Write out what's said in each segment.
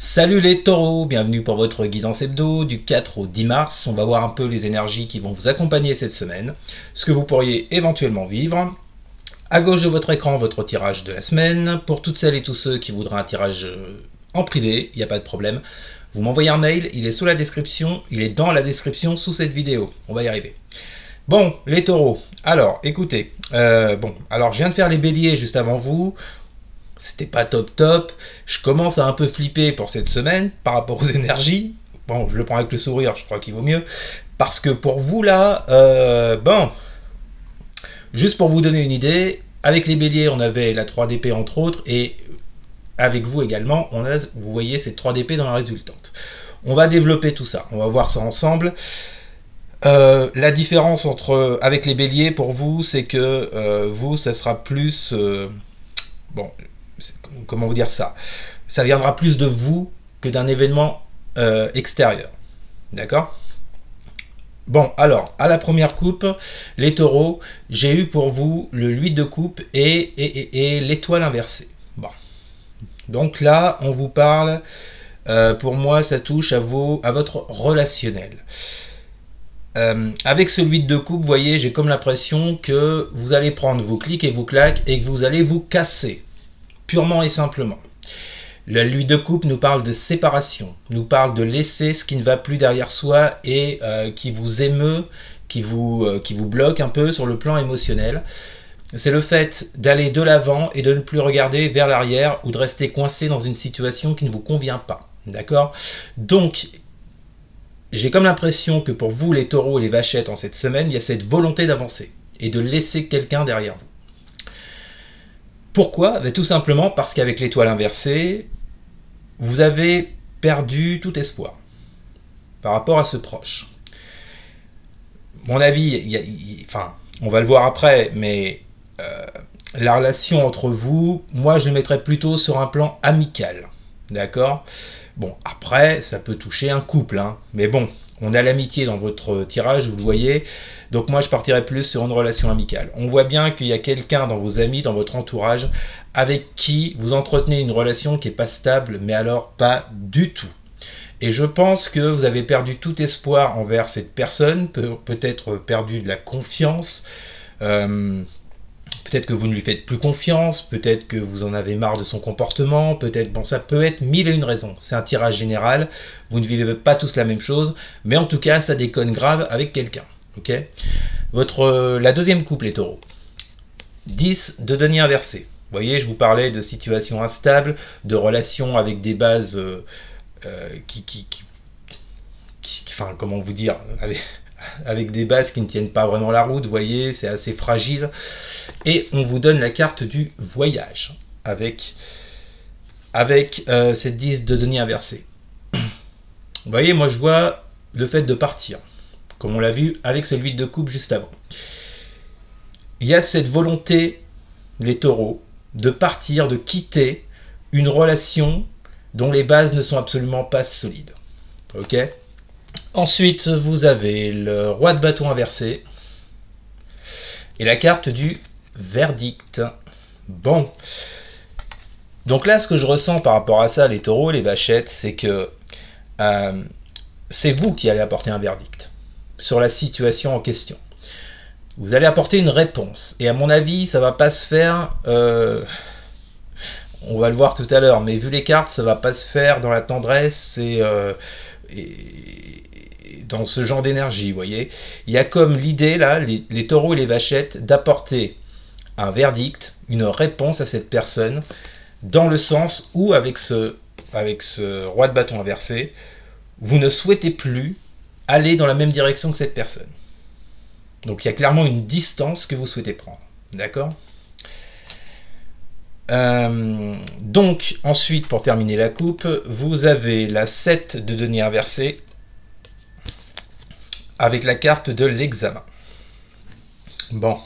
Salut les taureaux, bienvenue pour votre guidance hebdo du 4 au 10 mars. On va voir un peu les énergies qui vont vous accompagner cette semaine, ce que vous pourriez éventuellement vivre. À gauche de votre écran, votre tirage de la semaine. Pour toutes celles et tous ceux qui voudraient un tirage en privé, il n'y a pas de problème. Vous m'envoyez un mail, il est sous la description, il est dans la description sous cette vidéo. On va y arriver. Bon, les taureaux. Alors, écoutez. Alors je viens de faire les béliers juste avant vous. C'était pas top. Je commence à un peu flipper pour cette semaine par rapport aux énergies. Bon, je le prends avec le sourire, je crois qu'il vaut mieux. Parce que pour vous là, juste pour vous donner une idée, avec les béliers, on avait la 3DP entre autres, et avec vous également, on a, vous voyez, cette 3DP dans la résultante. On va développer tout ça, on va voir ça ensemble. La différence avec les béliers pour vous, c'est que vous, ça sera plus... comment vous dire ça? Ça viendra plus de vous que d'un événement extérieur. D'accord? Bon, alors, à la première coupe, les taureaux, j'ai eu pour vous le 8 de coupe et l'étoile inversée. Bon. Donc là, on vous parle, pour moi, ça touche à votre relationnel. Avec ce 8 de coupe, vous voyez, j'ai comme l'impression que vous allez prendre vos clics et vos claques et que vous allez vous casser. Purement et simplement. Le 8 de coupe nous parle de séparation, nous parle de laisser ce qui ne va plus derrière soi et qui vous émeut, qui vous bloque un peu sur le plan émotionnel. C'est le fait d'aller de l'avant et de ne plus regarder vers l'arrière ou de rester coincé dans une situation qui ne vous convient pas. D'accord? Donc, j'ai comme l'impression que pour vous, les taureaux et les vachettes en cette semaine, il y a cette volonté d'avancer et de laisser quelqu'un derrière vous. Pourquoi? Tout simplement parce qu'avec l'étoile inversée, vous avez perdu tout espoir par rapport à ce proche. Mon avis, on va le voir après, mais la relation entre vous, moi je le mettrais plutôt sur un plan amical. D'accord? Bon, après, ça peut toucher un couple, hein, mais bon, on a l'amitié dans votre tirage, vous le voyez. Donc moi, je partirais plus sur une relation amicale. On voit bien qu'il y a quelqu'un dans vos amis, dans votre entourage, avec qui vous entretenez une relation qui n'est pas stable, mais alors pas du tout. Et je pense que vous avez perdu tout espoir envers cette personne, peut-être perdu de la confiance, peut-être que vous ne lui faites plus confiance, peut-être que vous en avez marre de son comportement, peut-être, bon, ça peut être mille et une raisons. C'est un tirage général, vous ne vivez pas tous la même chose, mais en tout cas, ça déconne grave avec quelqu'un. Ok? La deuxième coupe, les taureaux. 10 de denier inversé. Vous voyez, je vous parlais de situations instables, de relations avec des bases comment vous dire, avec des bases qui ne tiennent pas vraiment la route, vous voyez, c'est assez fragile. Et on vous donne la carte du voyage avec cette 10 de denier inversé. Vous voyez, moi je vois le fait de partir, comme on l'a vu avec ce 8 de coupe juste avant. Il y a cette volonté, les taureaux, de partir, de quitter une relation dont les bases ne sont absolument pas solides. Ok? Ensuite, vous avez le roi de bâton inversé et la carte du verdict. Bon. Donc là, ce que je ressens par rapport à ça, les taureaux, les vachettes, c'est que c'est vous qui allez apporter un verdict sur la situation en question. Vous allez apporter une réponse. Et à mon avis, ça ne va pas se faire... on va le voir tout à l'heure, mais vu les cartes, ça ne va pas se faire dans la tendresse et dans ce genre d'énergie, vous voyez. Il y a comme l'idée, là, les taureaux et les vachettes, d'apporter un verdict, une réponse à cette personne, dans le sens où, avec ce roi de bâton inversé, vous ne souhaitez plus aller dans la même direction que cette personne. Donc il y a clairement une distance que vous souhaitez prendre. D'accord? Donc ensuite, pour terminer la coupe, vous avez la 7 de denier inversé avec la carte de l'examen. Bon.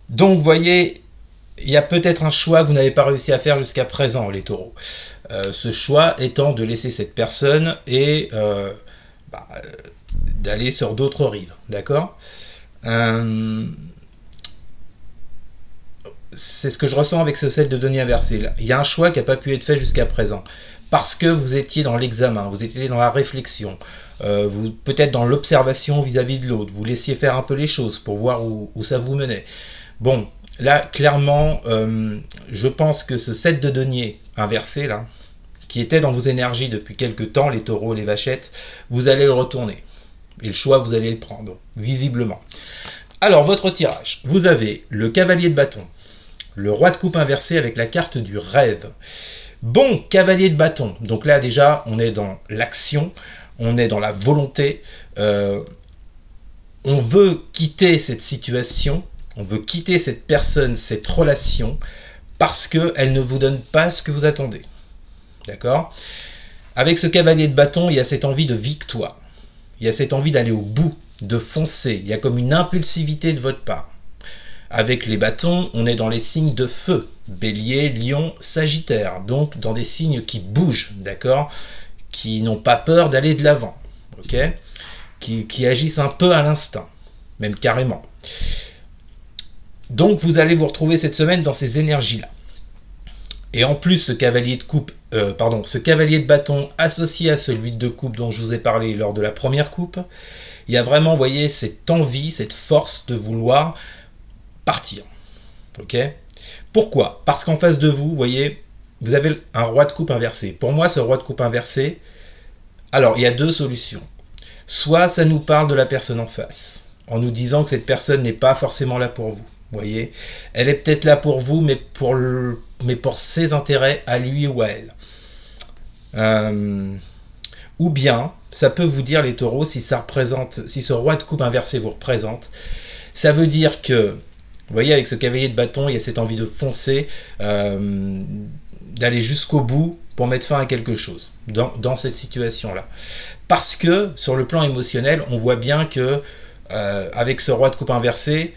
Donc vous voyez, il y a peut-être un choix que vous n'avez pas réussi à faire jusqu'à présent, les taureaux. Ce choix étant de laisser cette personne et d'aller sur d'autres rives. D'accord? C'est ce que je ressens avec ce set de denier inversé. Il y a un choix qui n'a pas pu être fait jusqu'à présent. parce que vous étiez dans l'examen, vous étiez dans la réflexion, vous peut-être dans l'observation vis-à-vis de l'autre, vous laissiez faire un peu les choses pour voir où ça vous menait. Bon, là, clairement, je pense que ce 7 de denier inversé, là, qui était dans vos énergies depuis quelques temps, les taureaux, les vachettes, vous allez le retourner. Et le choix, vous allez le prendre, visiblement. Alors, votre tirage. Vous avez le cavalier de bâton, le roi de coupe inversé avec la carte du rêve. Bon, cavalier de bâton. Donc là, déjà, on est dans l'action, on est dans la volonté. On veut quitter cette situation, on veut quitter cette personne, cette relation, parce qu'elle ne vous donne pas ce que vous attendez. D'accord? Avec ce cavalier de bâton, il y a cette envie de victoire. Il y a cette envie d'aller au bout, de foncer. Il y a comme une impulsivité de votre part. Avec les bâtons, on est dans les signes de feu. Bélier, Lion, Sagittaire. Donc dans des signes qui bougent, d'accord? Qui n'ont pas peur d'aller de l'avant. Ok? Qui agissent un peu à l'instinct. Même carrément. Donc vous allez vous retrouver cette semaine dans ces énergies-là. Et en plus, ce cavalier de bâton associé à celui de coupe dont je vous ai parlé lors de la première coupe, il y a vraiment, vous voyez, cette envie, cette force de vouloir partir. Ok? Pourquoi? Parce qu'en face de vous, vous voyez, vous avez un roi de coupe inversé. Pour moi, ce roi de coupe inversé, alors il y a deux solutions. Soit ça nous parle de la personne en face, en nous disant que cette personne n'est pas forcément là pour vous. Vous voyez, elle est peut-être là pour vous, mais pour ses intérêts à lui ou à elle. Ou bien, ça peut vous dire, les taureaux, si ce roi de coupe inversé vous représente, ça veut dire que, vous voyez, avec ce cavalier de bâton, il y a cette envie de foncer, d'aller jusqu'au bout pour mettre fin à quelque chose dans cette situation-là. Parce que, sur le plan émotionnel, on voit bien que, avec ce roi de coupe inversé,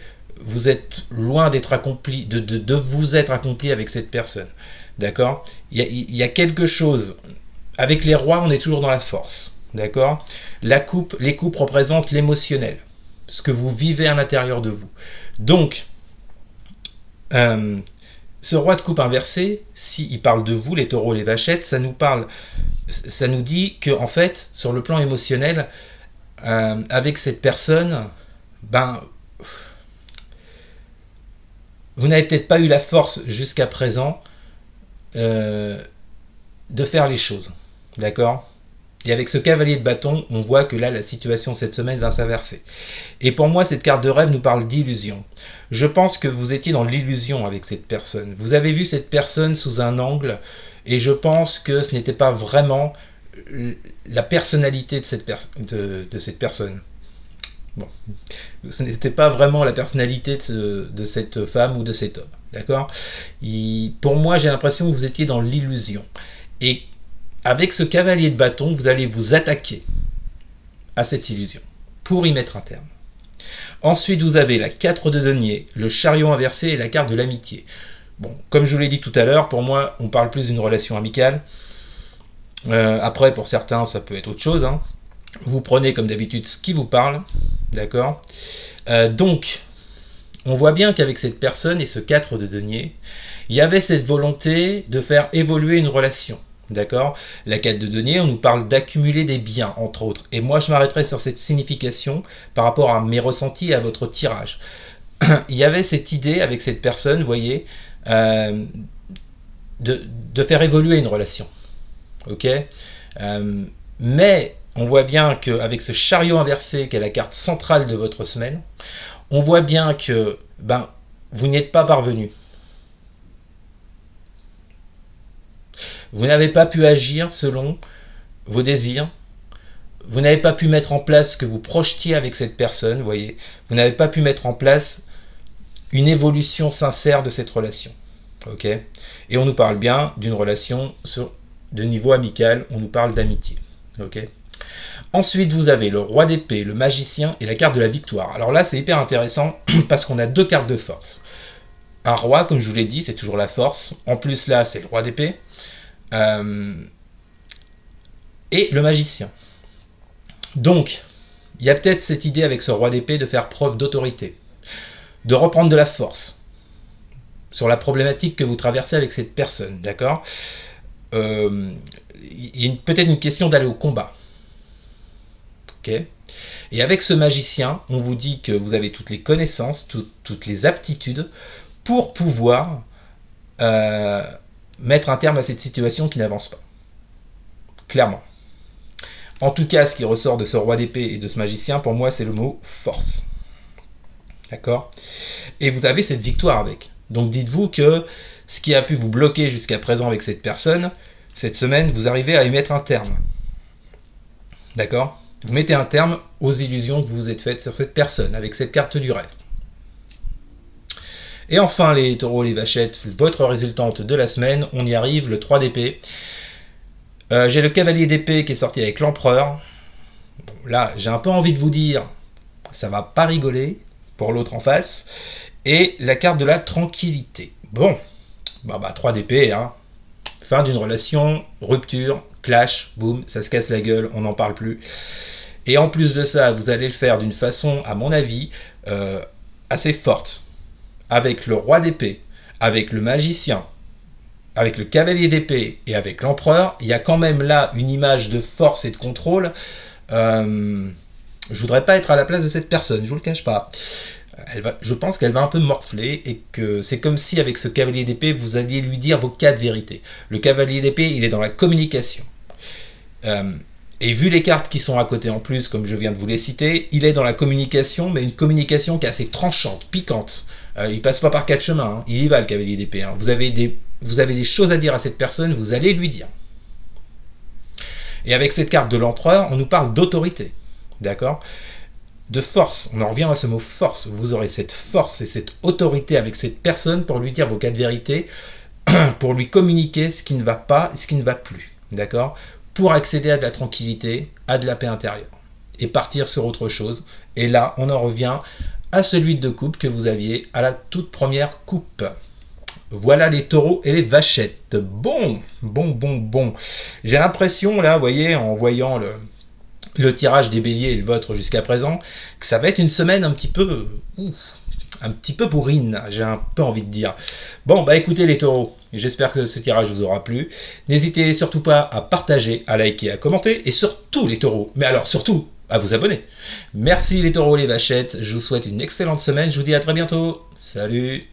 vous êtes loin d'être accompli, de vous être accompli avec cette personne. D'accord? Il y a quelque chose. Avec les rois, on est toujours dans la force. D'accord? Les coupes représentent l'émotionnel. Ce que vous vivez à l'intérieur de vous. Donc, ce roi de coupe inversé, s'il parle de vous, les taureaux, les vachettes, ça nous dit que, en fait, sur le plan émotionnel, avec cette personne, vous n'avez peut-être pas eu la force jusqu'à présent de faire les choses. D'accord? Et avec ce cavalier de bâton, on voit que là, la situation cette semaine va s'inverser. Et pour moi, cette carte de rêve nous parle d'illusion. Je pense que vous étiez dans l'illusion avec cette personne. Vous avez vu cette personne sous un angle, et je pense que ce n'était pas vraiment la personnalité de cette personne. Bon, ce n'était pas vraiment la personnalité de cette femme ou de cet homme, d'accord? Pour moi, j'ai l'impression que vous étiez dans l'illusion. Et avec ce cavalier de bâton, vous allez vous attaquer à cette illusion pour y mettre un terme. Ensuite, vous avez la 4 de denier, le chariot inversé et la carte de l'amitié. Bon, comme je vous l'ai dit tout à l'heure, pour moi, on parle plus d'une relation amicale. Après, pour certains, ça peut être autre chose, hein. Vous prenez comme d'habitude ce qui vous parle, d'accord? Donc, on voit bien qu'avec cette personne et ce 4 de denier, il y avait cette volonté de faire évoluer une relation, d'accord? La 4 de denier, on nous parle d'accumuler des biens, entre autres. Et moi, je m'arrêterai sur cette signification par rapport à mes ressentis et à votre tirage. Il y avait cette idée avec cette personne, vous voyez, de faire évoluer une relation, ok? Mais on voit bien qu'avec ce chariot inversé, qui est la carte centrale de votre semaine, on voit bien que vous n'y êtes pas parvenu. Vous n'avez pas pu agir selon vos désirs. Vous n'avez pas pu mettre en place ce que vous projetiez avec cette personne, vous voyez. Vous n'avez pas pu mettre en place une évolution sincère de cette relation. Ok? Et on nous parle bien d'une relation de niveau amical, on nous parle d'amitié. Ok? Ensuite, vous avez le roi d'épée, le magicien et la carte de la victoire. Alors là, c'est hyper intéressant parce qu'on a deux cartes de force. Un roi, comme je vous l'ai dit, c'est toujours la force. En plus, là, c'est le roi d'épée. Et le magicien. Donc, il y a peut-être cette idée avec ce roi d'épée de faire preuve d'autorité, de reprendre de la force sur la problématique que vous traversez avec cette personne, d'accord? il y a peut-être une question d'aller au combat. Ok. Et avec ce magicien, on vous dit que vous avez toutes les connaissances, toutes les aptitudes pour pouvoir mettre un terme à cette situation qui n'avance pas. Clairement. En tout cas, ce qui ressort de ce roi d'épée et de ce magicien, pour moi, c'est le mot force. D'accord? Et vous avez cette victoire avec. Donc dites-vous que ce qui a pu vous bloquer jusqu'à présent avec cette personne, cette semaine, vous arrivez à y mettre un terme. D'accord? Vous mettez un terme aux illusions que vous vous êtes faites sur cette personne, avec cette carte du rêve. Et enfin, les taureaux, les vachettes, votre résultante de la semaine, on y arrive, le 3 d'épée. J'ai le cavalier d'épée qui est sorti avec l'empereur. Bon, là, j'ai un peu envie de vous dire, ça va pas rigoler pour l'autre en face. Et la carte de la tranquillité. Bon, 3 d'épée, hein. Fin d'une relation, rupture, clash, boum, ça se casse la gueule, on n'en parle plus. Et en plus de ça, vous allez le faire d'une façon, à mon avis, assez forte. Avec le roi d'épée, avec le magicien, avec le cavalier d'épée et avec l'empereur, il y a quand même là une image de force et de contrôle. Je voudrais pas être à la place de cette personne, je vous le cache pas. Je pense qu'elle va un peu morfler et que c'est comme si avec ce cavalier d'épée, vous alliez lui dire vos 4 vérités. Le cavalier d'épée, il est dans la communication. Et vu les cartes qui sont à côté en plus, comme je viens de vous les citer, il est dans la communication, mais une communication qui est assez tranchante, piquante. Il passe pas par 4 chemins, hein. Il y va le cavalier d'épée. Hein. Vous avez des choses à dire à cette personne, vous allez lui dire. Et avec cette carte de l'empereur, on nous parle d'autorité. D'accord ? De force, on en revient à ce mot force. Vous aurez cette force et cette autorité avec cette personne pour lui dire vos 4 vérités, pour lui communiquer ce qui ne va pas et ce qui ne va plus. D'accord ? Pour accéder à de la tranquillité, à de la paix intérieure. Et partir sur autre chose. Et là, on en revient à celui de coupe que vous aviez à la toute première coupe. Voilà les taureaux et les vachettes. Bon. J'ai l'impression, là, vous voyez, en voyant le tirage des béliers et le vôtre jusqu'à présent, que ça va être une semaine un petit peu bourrine, j'ai un peu envie de dire. Bon, écoutez les taureaux, j'espère que ce tirage vous aura plu. N'hésitez surtout pas à partager, à liker, à commenter, et surtout les taureaux, mais alors surtout, à vous abonner. Merci les taureaux et les vachettes, je vous souhaite une excellente semaine, je vous dis à très bientôt. Salut!